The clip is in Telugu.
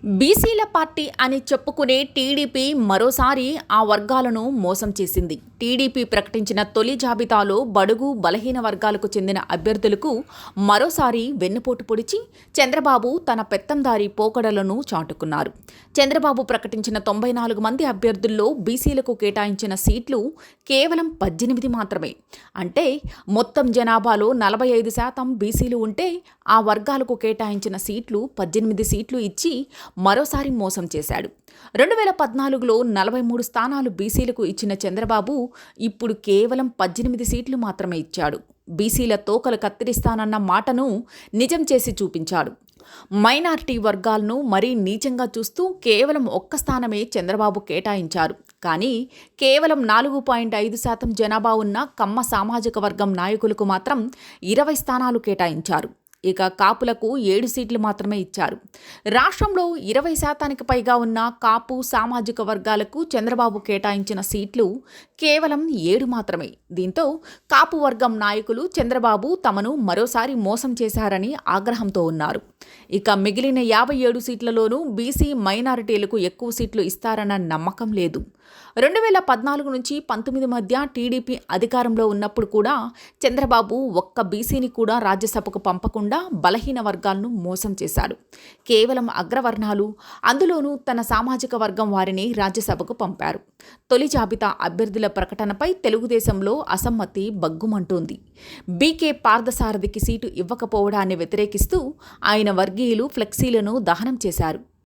బీసీల పార్టీ అని చెప్పుకునే టీడీపీ మరోసారి ఆ వర్గాలను మోసం చేసింది. టీడీపీ ప్రకటించిన తొలి జాబితాలో బడుగు బలహీన వర్గాలకు చెందిన అభ్యర్థులకు మరోసారి వెన్నుపోటు పొడిచి చంద్రబాబు తన పెత్తందారీ పోకడలను చాటుకున్నారు. చంద్రబాబు ప్రకటించిన 94 మంది అభ్యర్థుల్లో బీసీలకు కేటాయించిన సీట్లు కేవలం 18 మాత్రమే. అంటే మొత్తం జనాభాలో 45% బీసీలు ఉంటే ఆ వర్గాలకు కేటాయించిన సీట్లు 18 సీట్లు ఇచ్చి మరోసారి మోసం చేశాడు. 2014లో 43 స్థానాలు బీసీలకు ఇచ్చిన చంద్రబాబు ఇప్పుడు కేవలం 18 సీట్లు మాత్రమే ఇచ్చాడు. బీసీల తోకలు కత్తిరిస్తానన్న మాటను నిజం చేసి చూపించాడు. మైనారిటీ వర్గాలను మరీ నీచంగా చూస్తూ కేవలం 1 స్థానమే చంద్రబాబు కేటాయించారు. కానీ కేవలం 4.5% జనాభా ఉన్న కమ్మ సామాజిక వర్గం నాయకులకు మాత్రం 20 స్థానాలు కేటాయించారు. ఇక కాపులకు 7 సీట్లు మాత్రమే ఇచ్చారు. రాష్ట్రంలో 20% పైగా ఉన్న కాపు సామాజిక వర్గాలకు చంద్రబాబు కేటాయించిన సీట్లు కేవలం 7 మాత్రమే. దీంతో కాపు వర్గం నాయకులు చంద్రబాబు తమను మరోసారి మోసం చేశారని ఆగ్రహంతో ఉన్నారు. ఇక మిగిలిన 57 సీట్లలోనూ బీసీ మైనారిటీలకు ఎక్కువ సీట్లు ఇస్తారన్న నమ్మకం లేదు. 2014 నుంచి 19 మధ్య టీడీపీ అధికారంలో ఉన్నప్పుడు కూడా చంద్రబాబు ఒక్క బీసీని కూడా రాజ్యసభకు పంపకుండా బలహీన వర్గాలను మోసం చేశాడు. కేవలం అగ్రవర్ణాలు, అందులోనూ తన సామాజిక వర్గం వారిని రాజ్యసభకు పంపారు. తొలి జాబితా అభ్యర్థుల ప్రకటనపై తెలుగుదేశంలో అసమ్మతి బగ్గుమంటోంది. బీకే పార్థసారథికి సీటు ఇవ్వకపోవడాన్ని వ్యతిరేకిస్తూ ఆయన వర్గీయులు ఫ్లెక్సీలను దహనం చేశారు.